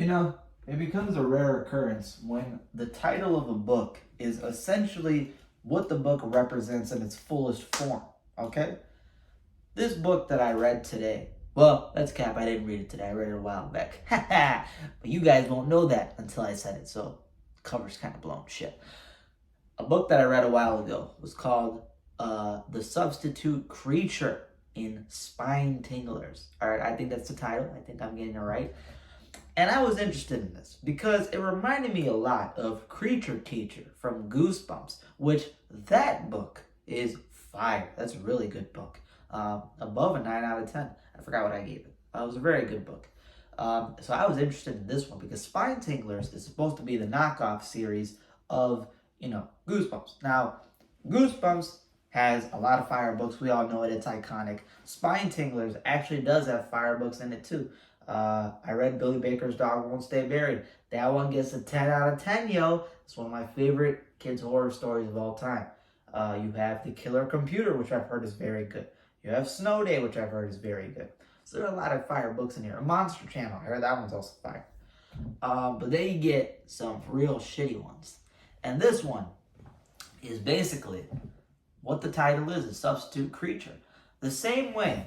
You know, it becomes a rare occurrence when the title of a book is essentially what the book represents in its fullest form. Okay? This book that I read today, well, that's cap, I didn't read it today. I read it a while back. But you guys won't know that until I said it, so the cover's kind of blown shit. A book that I read a while ago was called The Substitute Creature in Spinetinglers. Alright, I think that's the title. I think I'm getting it right. And I was interested in this because it reminded me a lot of Creature Teacher from Goosebumps, which that book is fire. That's a really good book. Above a 9 out of 10. I forgot what I gave it. It was a very good book. So I was interested in this one because Spinetinglers is supposed to be the knockoff series of, Goosebumps. Now, Goosebumps has a lot of fire books. We all know it. It's iconic. Spinetinglers actually does have fire books in it too. I read Billy Baker's Dog Won't Stay Buried. That one gets a 10 out of 10, yo. It's one of my favorite kids' horror stories of all time. You have The Killer Computer, which I've heard is very good. You have Snow Day, which I've heard is very good. So there are a lot of fire books in here. A Monster Channel, I heard that one's also fire. But then you get some real shitty ones. And this one is basically what the title is, a substitute creature. The same way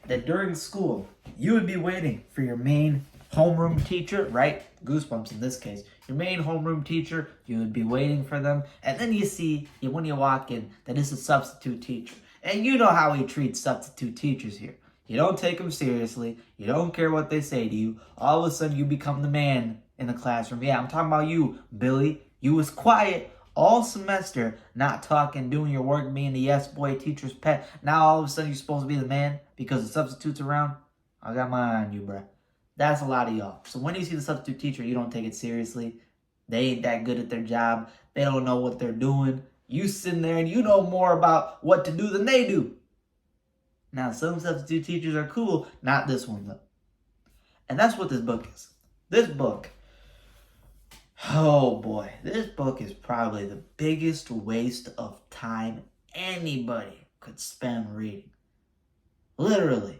that during school, you would be waiting for your main homeroom teacher, right? Goosebumps in this case. Your main homeroom teacher, you would be waiting for them. And then you see, when you walk in, that it's a substitute teacher. And you know how he treats substitute teachers here. You don't take them seriously. You don't care what they say to you. All of a sudden, you become the man in the classroom. Yeah, I'm talking about you, Billy. You was quiet all semester, not talking, doing your work, being the yes boy teacher's pet. Now all of a sudden you're supposed to be the man because the substitute's around. I got my eye on you, bruh. That's a lot of y'all. So when you see the substitute teacher, you don't take it seriously. They ain't that good at their job. They don't know what they're doing. You sitting there and you know more about what to do than they do. Now, some substitute teachers are cool. Not this one, though. And that's what this book is. This book, oh boy, this book is probably the biggest waste of time anybody could spend reading. Literally.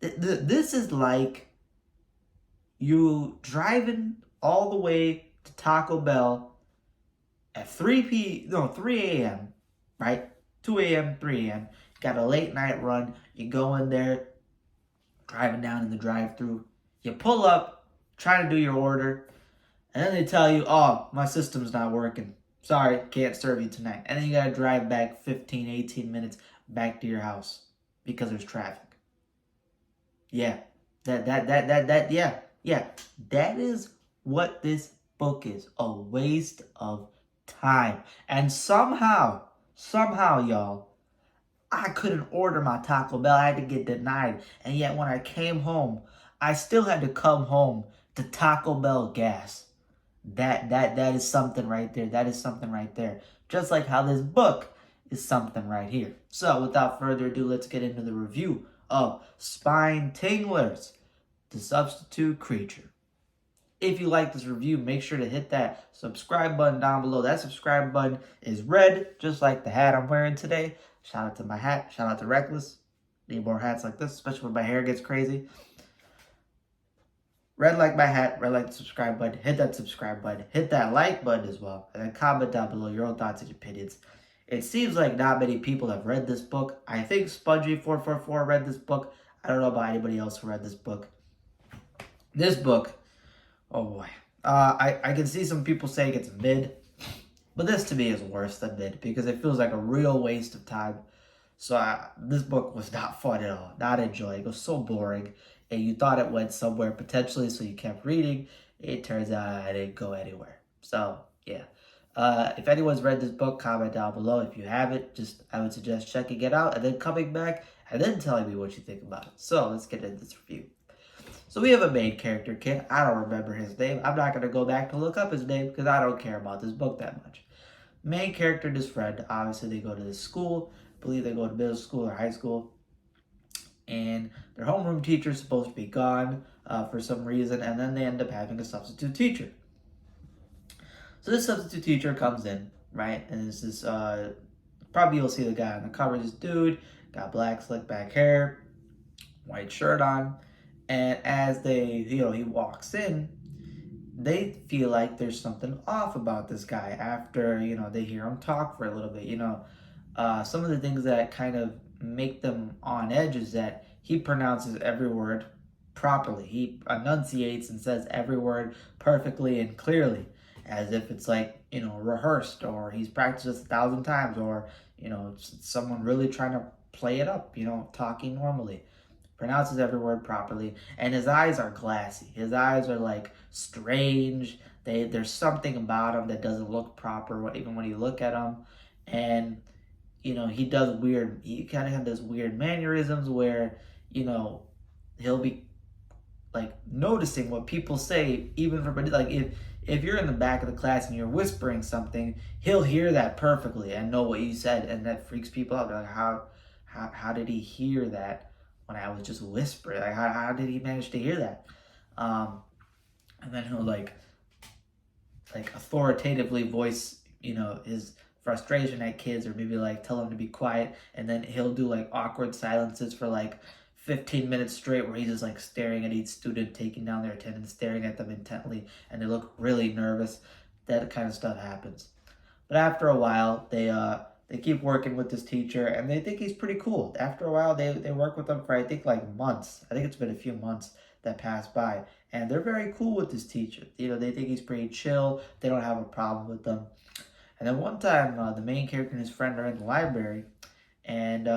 This is like you driving all the way to Taco Bell at 3 a.m., right? 2 a.m., 3 a.m. Got a late night run. You go in there, driving down in the drive-thru. You pull up, try to do your order, and then they tell you, oh, my system's not working. Sorry, can't serve you tonight. And then you got to drive back 15, 18 minutes back to your house because there's traffic. Yeah, yeah. That is what this book is, a waste of time. And somehow, y'all, I couldn't order my Taco Bell. I had to get denied. And yet when I came home, I still had to come home to Taco Bell gas. That is something right there. That is something right there. Just like how this book is something right here. So without further ado, let's get into the review of Spinetinglers, the Substitute Creature. If you like this review, make sure to hit that subscribe button down below. That subscribe button is red, just like the hat I'm wearing today. Shout out to my hat. Shout out to Reckless. Need more hats like this, especially when my hair gets crazy. Red like my hat, red like the subscribe button. Hit that subscribe button. Hit that like button as well. And then comment down below your own thoughts and opinions. It seems like not many people have read this book. I think Spongy444 read this book. I don't know about anybody else who read this book. This book, oh boy. I can see some people saying it's mid. But this to me is worse than mid because it feels like a real waste of time. So this book was not fun at all. Not enjoying. It was so boring. And you thought it went somewhere potentially, so you kept reading. It turns out I didn't go anywhere. So, yeah. If anyone's read this book, comment down below. If you haven't, I would suggest checking it out and then coming back and then telling me what you think about it. So, let's get into this review. So, we have a main character, kid. I don't remember his name. I'm not going to go back to look up his name because I don't care about this book that much. Main character and his friend, obviously they go to this school. I believe they go to middle school or high school. And their homeroom teacher is supposed to be gone for some reason. And then they end up having a substitute teacher. So this substitute teacher comes in, right? And this is, probably you'll see the guy on the cover. This dude, got black slick back hair, white shirt on. And as he walks in, they feel like there's something off about this guy after, they hear him talk for a little bit. Some of the things that kind of make them on edge is that he pronounces every word properly. He enunciates and says every word perfectly and clearly, as if it's like, rehearsed, or he's practiced this 1,000 times, or, someone really trying to play it up, talking normally. Pronounces every word properly, and his eyes are glassy. His eyes are like strange. There's something about him that doesn't look proper, even when you look at him. And he does weird. He kind of has weird mannerisms where he'll be like noticing what people say, even for like if you're in the back of the class and you're whispering something, he'll hear that perfectly and know what you said, and that freaks people out. They're like, how did he hear that when I was just whispering? Like, how did he manage to hear that? And then he'll like authoritatively voice, his frustration at kids, or maybe like tell them to be quiet, and then he'll do like awkward silences for like 15 minutes straight where he's just like staring at each student, taking down their attendance, staring at them intently, and they look really nervous. That kind of stuff happens. But after a while, they keep working with this teacher, and they think he's pretty cool. After a while, they work with him for, I think, like months. I think it's been a few months that pass by, and they're very cool with this teacher. They think he's pretty chill. They don't have a problem with them. And then one time, the main character and his friend are in the library, and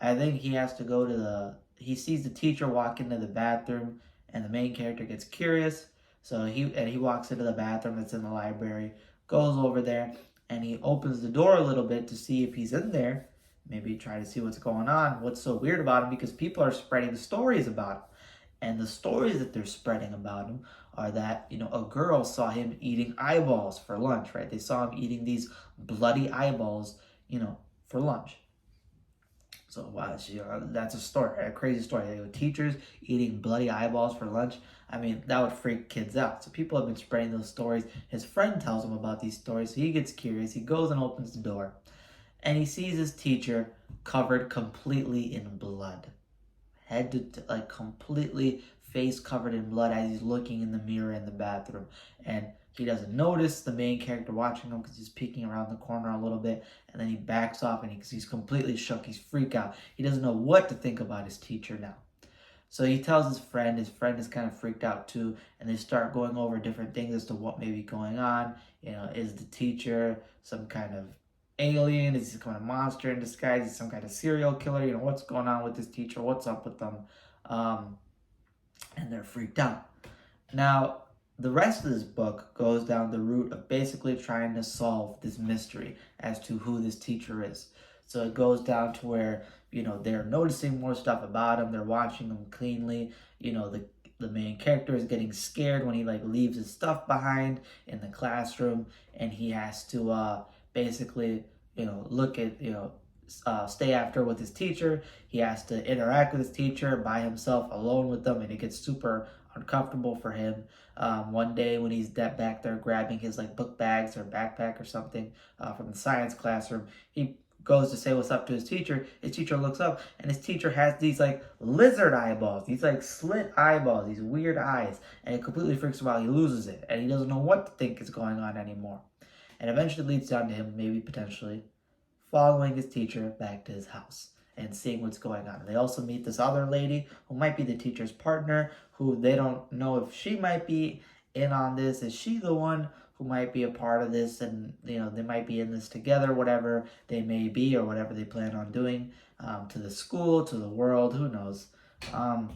I think he has to go to he sees the teacher walk into the bathroom, and the main character gets curious. So he walks into the bathroom that's in the library, goes over there, and he opens the door a little bit to see if he's in there. Maybe try to see what's going on, what's so weird about him, because people are spreading stories about him. And the stories that they're spreading about him are that, a girl saw him eating eyeballs for lunch, right? They saw him eating these bloody eyeballs, for lunch. So wow, that's a story, a crazy story. Teachers eating bloody eyeballs for lunch. I mean, that would freak kids out. So people have been spreading those stories. His friend tells him about these stories, so he gets curious. He goes and opens the door, and he sees his teacher covered completely in blood, head to like completely face covered in blood as he's looking in the mirror in the bathroom. And he doesn't notice the main character watching him because he's peeking around the corner a little bit, and then he backs off, and he's completely shook. He's freaked out. He doesn't know what to think about his teacher now. So he tells his friend is kind of freaked out too, and they start going over different things as to what may be going on. Is the teacher some kind of alien? Is he some kind of monster in disguise? Is he some kind of serial killer? What's going on with this teacher? What's up with them? And they're freaked out. Now, the rest of this book goes down the route of basically trying to solve this mystery as to who this teacher is. So it goes down to where, they're noticing more stuff about him. They're watching him cleanly. The main character is getting scared when he leaves his stuff behind in the classroom, and he has to basically, look at, stay after with his teacher. He has to interact with his teacher by himself, alone with them, and it gets super uncomfortable for him. One day when he's back there grabbing his book bags or backpack or something from the science classroom, he goes to say what's up to his teacher. His teacher looks up, and his teacher has these lizard eyeballs, these slit eyeballs, these weird eyes, and it completely freaks him out. He loses it, and he doesn't know what to think is going on anymore. And eventually leads down to him maybe potentially following his teacher back to his house and seeing what's going on. They also meet this other lady who might be the teacher's partner, who they don't know if she might be in on this. Is she the one who might be a part of this? And, they might be in this together, whatever they may be or whatever they plan on doing to the school, to the world, who knows. And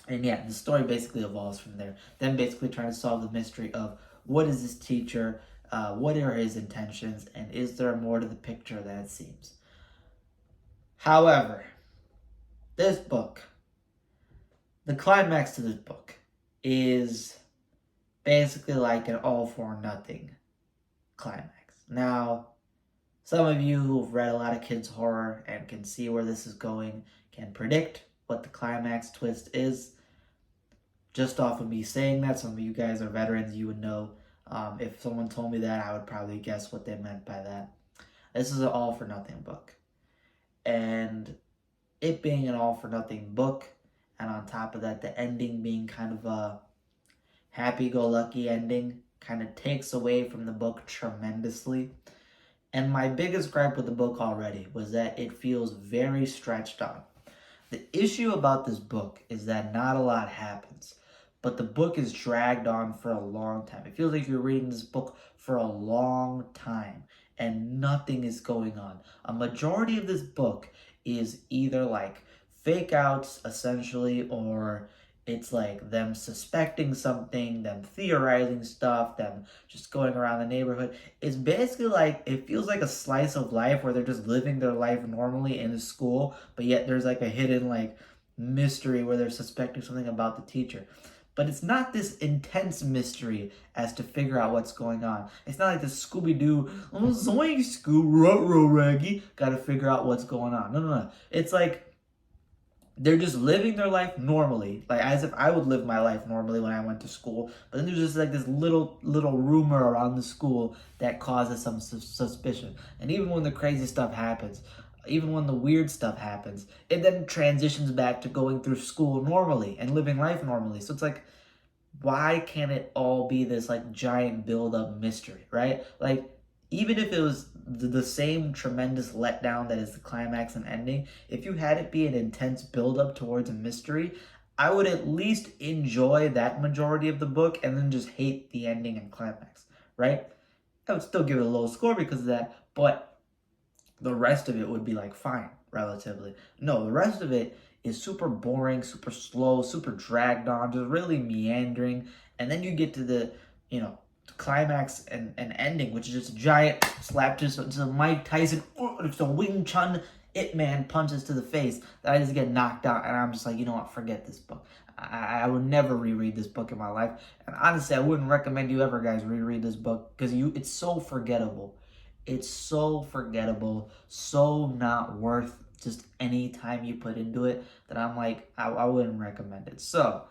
yeah, the story basically evolves from there. Then basically trying to solve the mystery of what is this teacher, what are his intentions, and is there more to the picture than it seems? However, this book, the climax to this book is basically like an all for nothing climax. Now, some of you who've read a lot of kids' horror and can see where this is going can predict what the climax twist is. Just off of me saying that, some of you guys are veterans, you would know. If someone told me that, I would probably guess what they meant by that. This is an all for nothing book. And it being an all for nothing book, And on top of that, the ending being kind of a happy-go-lucky ending kind of takes away from the book tremendously. And my biggest gripe with the book already was that it feels very stretched on. The issue about this book is that not a lot happens, but the book is dragged on for a long time. It feels like you're reading this book for a long time and nothing is going on. A majority of this book is either like fake outs essentially, or it's like them suspecting something, them theorizing stuff, them just going around the neighborhood. It's basically like, it feels like a slice of life where they're just living their life normally in a school, but yet there's like a hidden like mystery where they're suspecting something about the teacher. But it's not this intense mystery as to figure out what's going on. It's not like the Scooby-Doo, oh, zoink, Scoob, ruh-roh, Raggy, gotta figure out what's going on. No. It's like, they're just living their life normally, like as if I would live my life normally when I went to school. But then there's just like this little rumor around the school that causes some suspicion. And even when the crazy stuff happens, even when the weird stuff happens, it then transitions back to going through school normally and living life normally. So it's like, why can't it all be this like giant build-up mystery, right? Like, even if it was the same tremendous letdown that is the climax and ending, if you had it be an intense build-up towards a mystery, I would at least enjoy that majority of the book and then just hate the ending and climax, right? I would still give it a low score because of that, but the rest of it would be like fine, relatively. No, the rest of it is super boring, super slow, super dragged on, just really meandering. And then you get to the, climax and ending, which is just a giant slap, just a Mike Tyson, it's a Wing Chun Ip Man punches to the face that I just get knocked out. And I'm just like, you know what, forget this book. I would never reread this book in my life. And honestly, I wouldn't recommend you ever guys reread this book because it's so forgettable. It's so forgettable, so not worth just any time you put into it that I'm like, I wouldn't recommend it. So,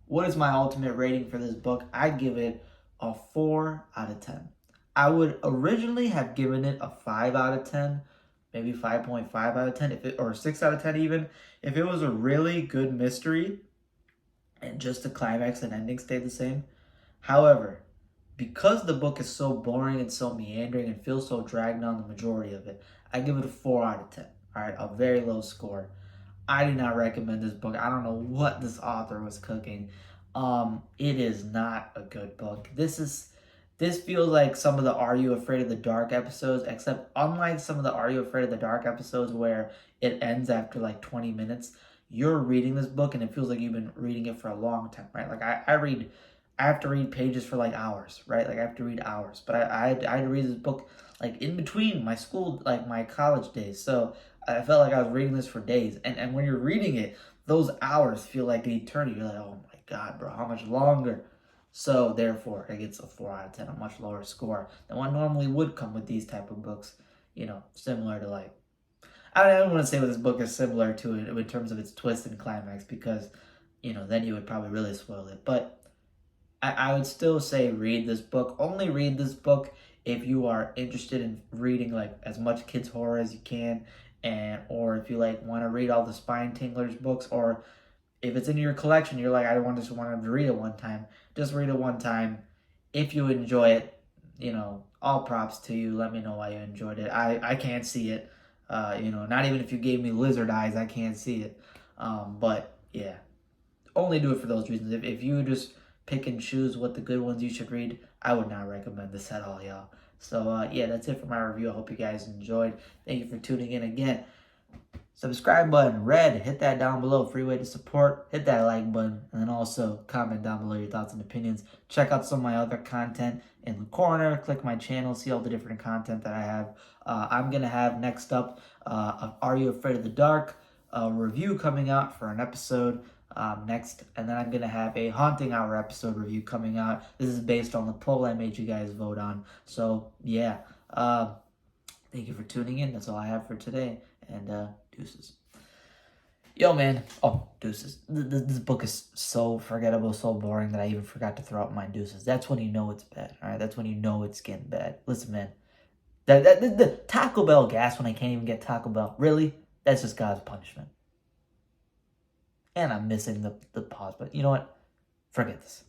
what is my ultimate rating for this book? I'd give it a 4 out of 10. I would originally have given it a 5 out of 10, maybe 5.5 out of 10, or 6 out of 10 even, if it was a really good mystery and just the climax and ending stayed the same. However, because the book is so boring and so meandering and feels so dragged on the majority of it, I give it a 4 out of 10. All right, a very low score. I do not recommend this book. I don't know what this author was cooking. It is not a good book. This feels like some of the Are You Afraid of the Dark episodes, except unlike some of the Are You Afraid of the Dark episodes where it ends after like 20 minutes, you're reading this book and it feels like you've been reading it for a long time, right? Like I have to read pages for like hours, right? Like I have to read hours, but I had to read this book like in between my school, like my college days. So I felt like I was reading this for days. And when you're reading it, those hours feel like an eternity. You're like, oh my God, bro, how much longer? So therefore, it gets a 4 out of 10, a much lower score than what normally would come with these type of books. Similar to like, I don't want to say what this book is similar to it in terms of its twist and climax because, then you would probably really spoil it. But I would still say read this book. Only read this book if you are interested in reading like as much kids horror as you can, or if you like want to read all the Spinetinglers books, or if it's in your collection, you're like, I just want to read it one time. Just read it one time. If you enjoy it, all props to you. Let me know why you enjoyed it. I can't see it. Not even if you gave me lizard eyes, I can't see it. But yeah, only do it for those reasons. If you just pick and choose what the good ones you should read, I would not recommend this at all, y'all. So yeah, that's it for my review. I hope you guys enjoyed. Thank you for tuning in again. Subscribe button, red, hit that down below, free way to support, hit that like button, and then also comment down below your thoughts and opinions. Check out some of my other content in the corner, click my channel, see all the different content that I have. I'm going to have next up, Are You Afraid of the Dark, a review coming out for an episode next, and then I'm going to have a Haunting Hour episode review coming out. This is based on the poll I made you guys vote on. So yeah, thank you for tuning in. That's all I have for today, and deuces. Yo, man. Oh, deuces. This book is so forgettable, so boring that I even forgot to throw out my deuces. That's when you know it's bad, all right? That's when you know it's getting bad. Listen, man. The Taco Bell gas when I can't even get Taco Bell. Really? That's just God's punishment. And I'm missing the pause, but you know what? Forget this.